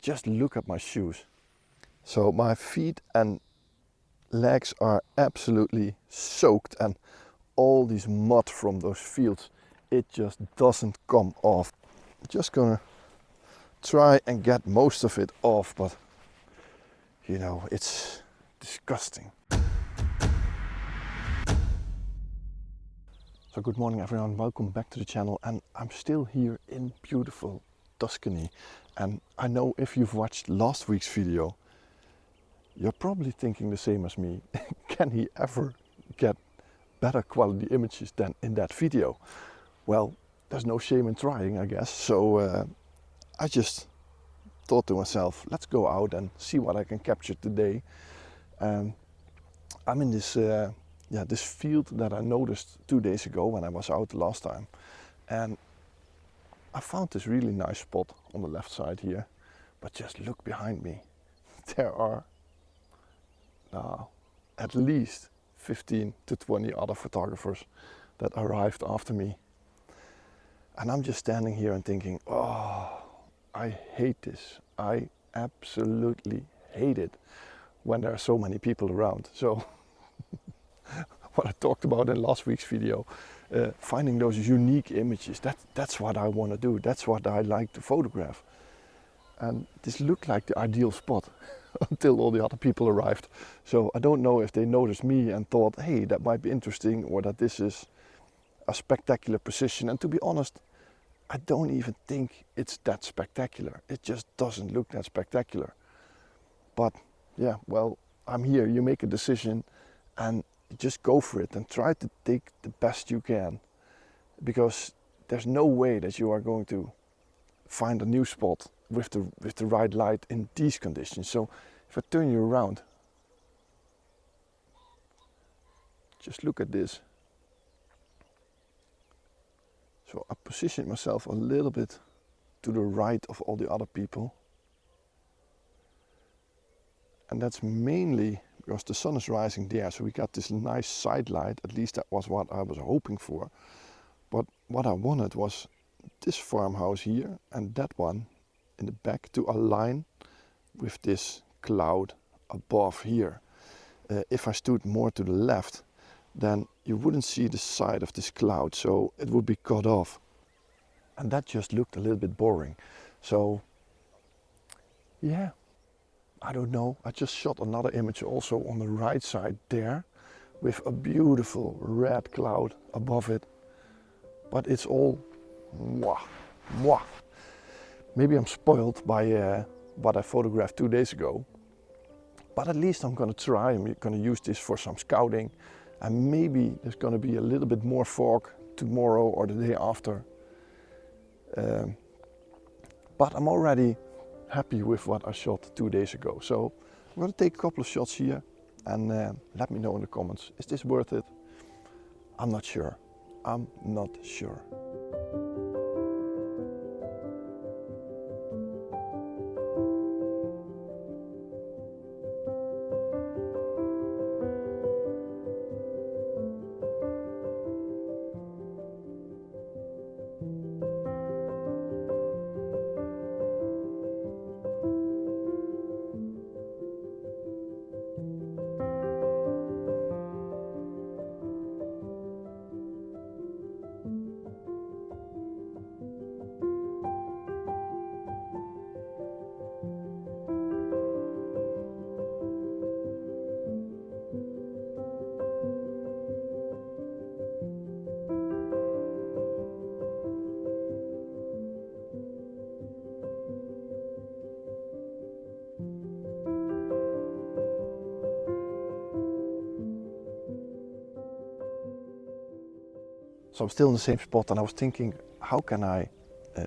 just look at my shoes. So my feet and legs are absolutely soaked, and all this mud from those fields, it just doesn't come off. Just gonna try and get most of it off, but you know, it's disgusting. So good morning everyone, welcome back to the channel, and I'm still here in beautiful Tuscany. And I know if you've watched last week's video, you're probably thinking the same as me. Can he ever get better quality images than in that video? Well, there's no shame in trying, I guess. So I just thought to myself, let's go out and see what I can capture today. I'm in this this field that I noticed 2 days ago when I was out the last time, and I found this really nice spot on the left side here. But just look behind me. There are at least 15 to 20 other photographers that arrived after me, and I'm just standing here and thinking, oh, I hate this. I absolutely hate it when there are so many people around. So what I talked about in last week's video, finding those unique images, that's what I want to do. That's what I like to photograph. And this looked like the ideal spot until all the other people arrived. So I don't know if they noticed me and thought, hey, that might be interesting, or that this is a spectacular position. And to be honest, I don't even think it's that spectacular. It just doesn't look that spectacular. But yeah, well, I'm here. You make a decision and just go for it and try to take the best you can, because there's no way that you are going to find a new spot with the right light in these conditions. So if I turn you around, just look at this. So I position myself a little bit to the right of all the other people, and that's mainly because the sun is rising there, so we got this nice side light. At least that was what I was hoping for. But what I wanted was this farmhouse here and that one in the back to align with this cloud above here. If I stood more to the left, then you wouldn't see the side of this cloud, so it would be cut off. And that just looked a little bit boring. So yeah, I don't know, I just shot another image also on the right side there with a beautiful red cloud above it. But it's all mwah, mwah. Maybe I'm spoiled by what I photographed 2 days ago, but at least I'm gonna try. I'm gonna use this for some scouting, and maybe there's gonna be a little bit more fog tomorrow or the day after. But I'm already happy with what I shot 2 days ago. So I'm going to take a couple of shots here and let me know in the comments, is this worth it? I'm not sure. I'm not sure. So I'm still in the same spot, and I was thinking, how can I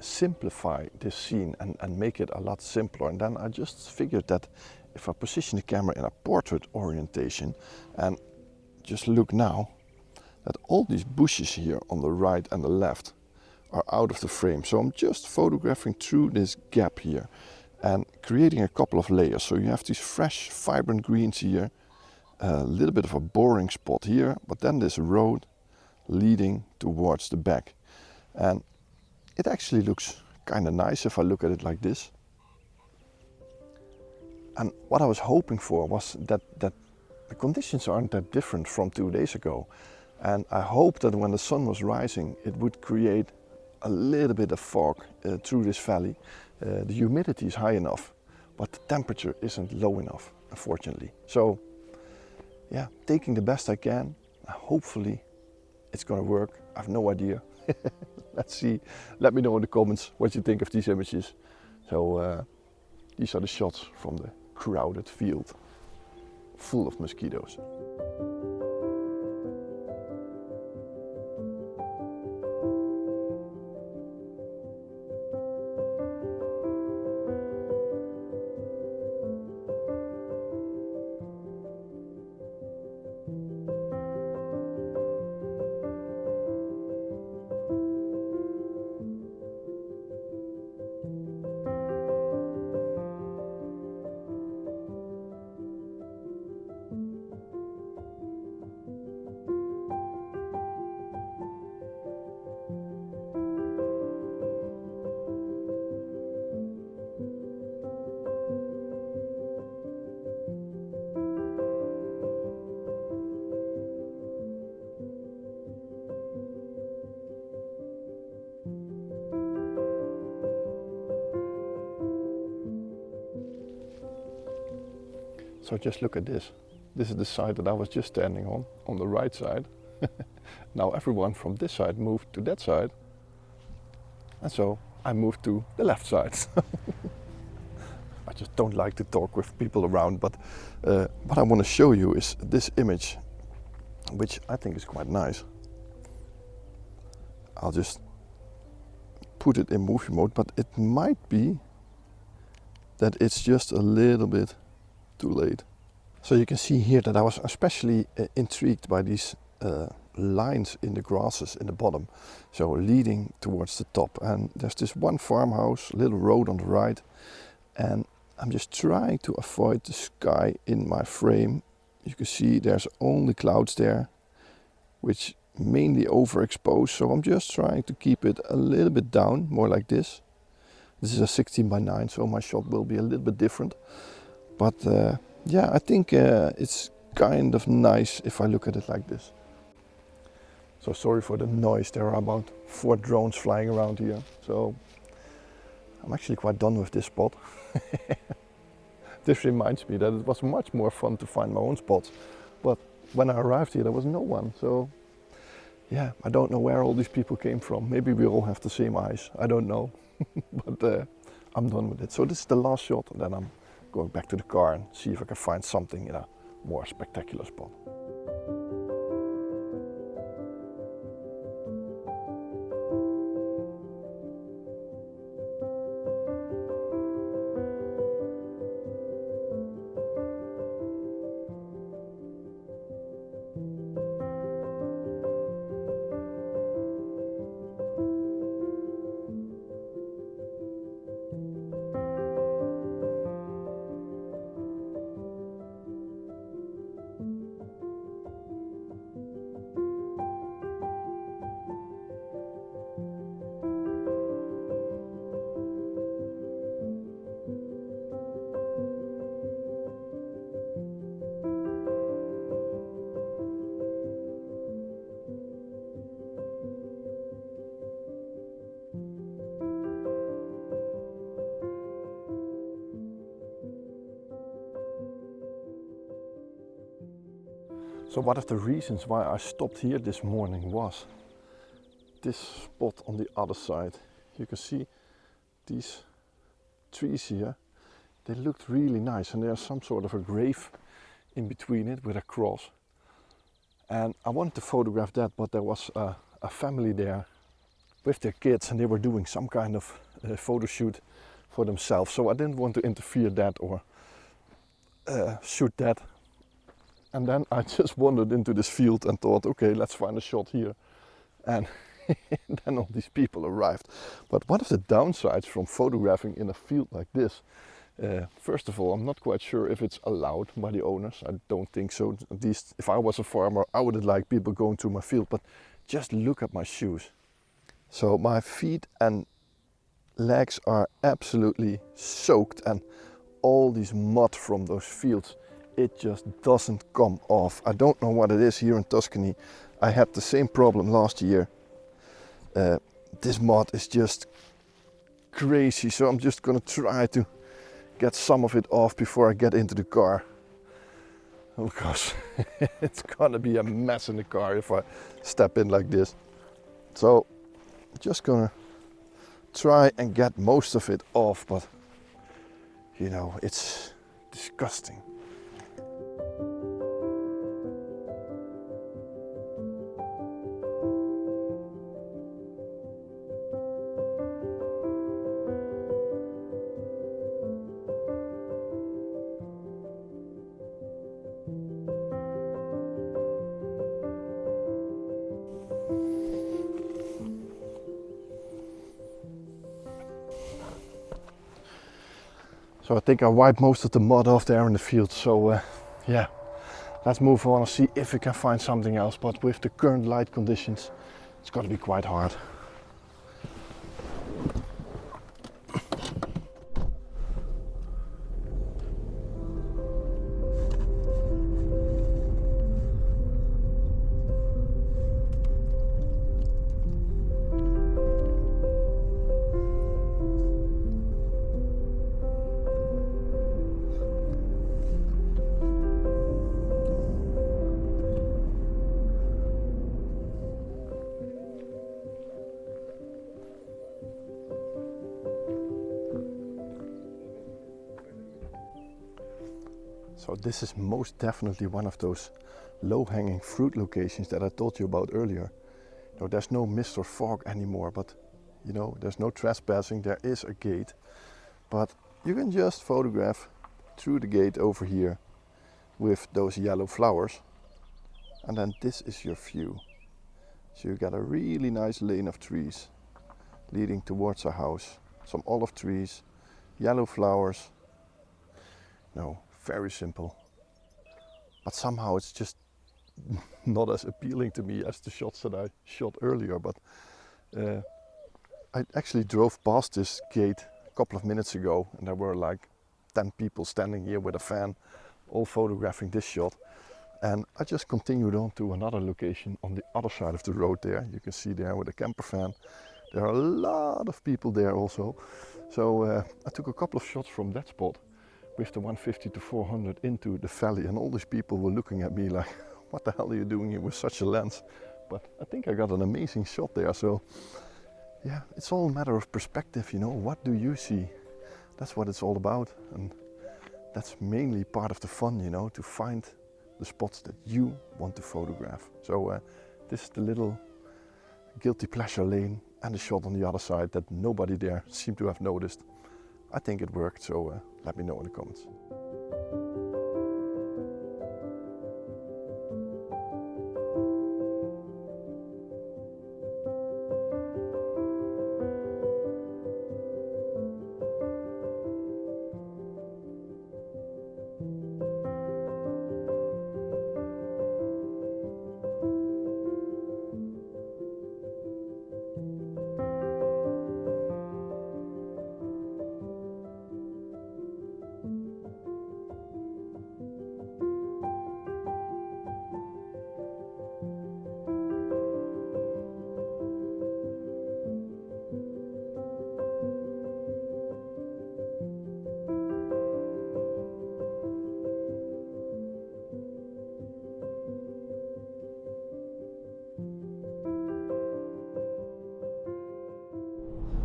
simplify this scene and make it a lot simpler? And then I just figured that if I position the camera in a portrait orientation and just look now, that all these bushes here on the right and the left are out of the frame. So I'm just photographing through this gap here and creating a couple of layers. So you have these fresh, vibrant greens here, a little bit of a boring spot here, but then this road leading towards the back. And it actually looks kind of nice if I look at it like this. And what I was hoping for was that the conditions aren't that different from 2 days ago. And I hoped that when the sun was rising, it would create a little bit of fog through this valley. The humidity is high enough, but the temperature isn't low enough, unfortunately. So yeah, taking the best I can. Hopefully it's gonna work. I have no idea. Let's see. Let me know in the comments what you think of these images. So these are the shots from the crowded field full of mosquitoes. So just look at this. This is the side that I was just standing on the right side. Now everyone from this side moved to that side. And so I moved to the left side. I just don't like to talk with people around, but what I want to show you is this image, which I think is quite nice. I'll just put it in movie mode, but it might be that it's just a little bit too late. So you can see here that I was especially intrigued by these lines in the grasses in the bottom, so leading towards the top. And there's this one farmhouse, little road on the right, and I'm just trying to avoid the sky in my frame. You can see there's only clouds there, which mainly overexposed, so I'm just trying to keep it a little bit down, more like this. This is a 16:9, so my shot will be a little bit different. But yeah, I think it's kind of nice if I look at it like this. So sorry for the noise, there are about 4 drones flying around here. So I'm actually quite done with this spot. This reminds me that it was much more fun to find my own spots. But when I arrived here, there was no one. So yeah, I don't know where all these people came from. Maybe we all have the same eyes, I don't know. But I'm done with it. So this is the last shot, and then I'm going back to the car and see if I can find something in a more spectacular spot. So one of the reasons why I stopped here this morning was this spot on the other side. You can see these trees here, they looked really nice, and there's some sort of a grave in between it with a cross. And I wanted to photograph that, but there was a family there with their kids, and they were doing some kind of photo shoot for themselves. So I didn't want to interfere that or shoot that. And then I just wandered into this field and thought, okay, let's find a shot here. And then all these people arrived. But one of the downsides from photographing in a field like this, first of all, I'm not quite sure if it's allowed by the owners. I don't think so. At least if I was a farmer, I wouldn't like people going to my field. But just look at my shoes. So my feet and legs are absolutely soaked, and all these mud from those fields, it just doesn't come off. I don't know what it is here in Tuscany. I had the same problem last year. This mud is just crazy, so I'm just gonna try to get some of it off before I get into the car. Because it's gonna be a mess in the car if I step in like this. So just gonna try and get most of it off, but you know, it's disgusting. So I think I wiped most of the mud off there in the field. So yeah, let's move on and see if we can find something else. But with the current light conditions, it's got to be quite hard. So this is most definitely one of those low-hanging fruit locations that I told you about earlier. You know, there's no mist or fog anymore, but you know, there's no trespassing. There is a gate, but you can just photograph through the gate over here with those yellow flowers, and then this is your view. So you got a really nice lane of trees leading towards a house. Some olive trees, yellow flowers. No, very simple. But somehow it's just not as appealing to me as the shots that I shot earlier. But I actually drove past this gate a couple of minutes ago, and there were like 10 people standing here with a fan, all photographing this shot. And I just continued on to another location on the other side of the road there. You can see there with a camper van. There are a lot of people there also. So I took a couple of shots from that spot with the 150-400 into the valley, and all these people were looking at me like, what the hell are you doing here with such a lens? But I think I got an amazing shot there. So yeah, it's all a matter of perspective, you know. What do you see? That's what it's all about, and that's mainly part of the fun, you know, to find the spots that you want to photograph. So this is the little guilty pleasure lane and the shot on the other side that nobody there seemed to have noticed. I think it worked, so let me know in the comments.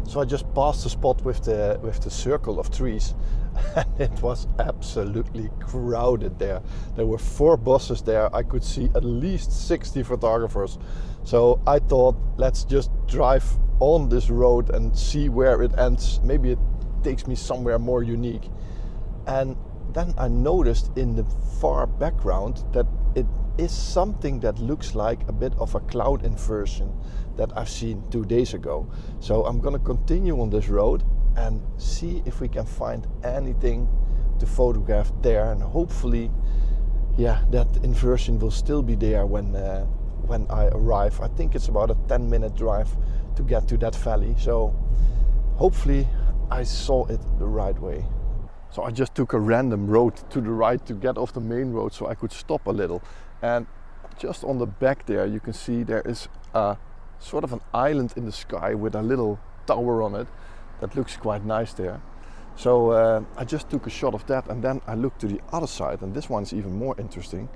So I just passed the spot with the circle of trees, and it was absolutely crowded there. There were 4 buses there. I could see at least 60 photographers. So I thought, let's just drive on this road and see where it ends. Maybe it takes me somewhere more unique. And then I noticed in the far background that it is something that looks like a bit of a cloud inversion that I've seen 2 days ago. So I'm gonna continue on this road and see if we can find anything to photograph there, and hopefully, yeah, that inversion will still be there when I arrive. I think it's about a 10-minute drive to get to that valley. So hopefully I saw it the right way. So I just took a random road to the right to get off the main road so I could stop a little. And just on the back there you can see there is a sort of an island in the sky with a little tower on it that looks quite nice there. So I just took a shot of that, and then I looked to the other side, and this one's even more interesting.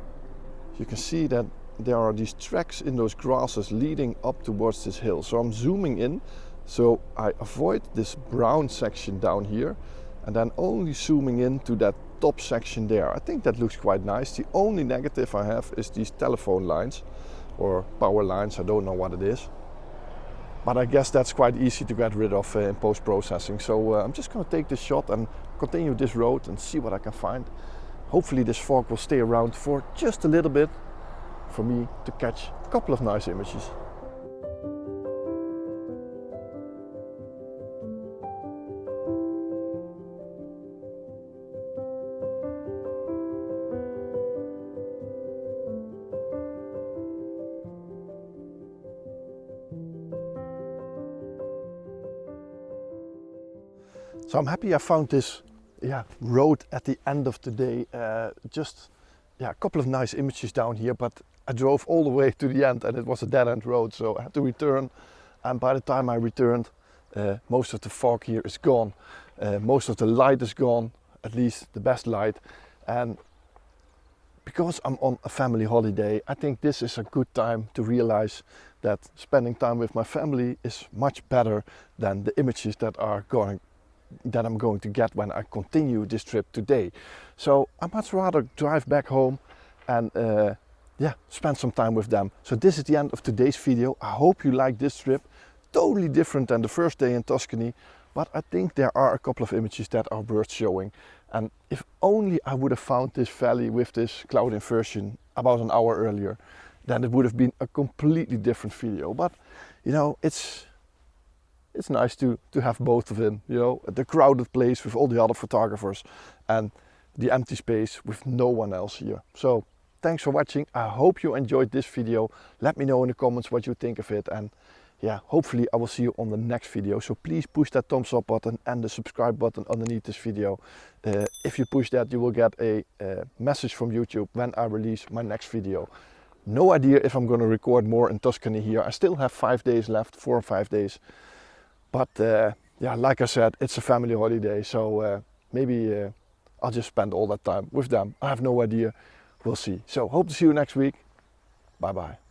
You can see that there are these tracks in those grasses leading up towards this hill. So I'm zooming in so I avoid this brown section down here, and then only zooming into that top section there. I think that looks quite nice. The only negative I have is these telephone lines or power lines, I don't know what it is. But I guess that's quite easy to get rid of in post-processing. So I'm just going to take this shot and continue this road and see what I can find. Hopefully this fog will stay around for just a little bit for me to catch a couple of nice images. So I'm happy I found this road at the end of the day. Just a couple of nice images down here, but I drove all the way to the end and it was a dead-end road, so I had to return. And by the time I returned, most of the fog here is gone. Most of the light is gone, at least the best light. And because I'm on a family holiday, I think this is a good time to realize that spending time with my family is much better than the images that I'm going to get when I continue this trip today. So I much rather drive back home and spend some time with them. So this is the end of today's video. I hope you like this trip. Totally different than the first day in Tuscany, but I think there are a couple of images that are worth showing. And if only I would have found this valley with this cloud inversion about an hour earlier, then it would have been a completely different video. But you know, it's nice to have both of them, you know, the crowded place with all the other photographers and the empty space with no one else here. So thanks for watching. I hope you enjoyed this video. Let me know in the comments what you think of it, and hopefully I will see you on the next video. So please push that thumbs up button and the subscribe button underneath this video. If you push that, you will get a message from YouTube when I release my next video. No idea if I'm going to record more in Tuscany here. I still have 5 days left, 4 or 5 days. But like I said, it's a family holiday, so maybe I'll just spend all that time with them. I have no idea. We'll see. So hope to see you next week. Bye bye.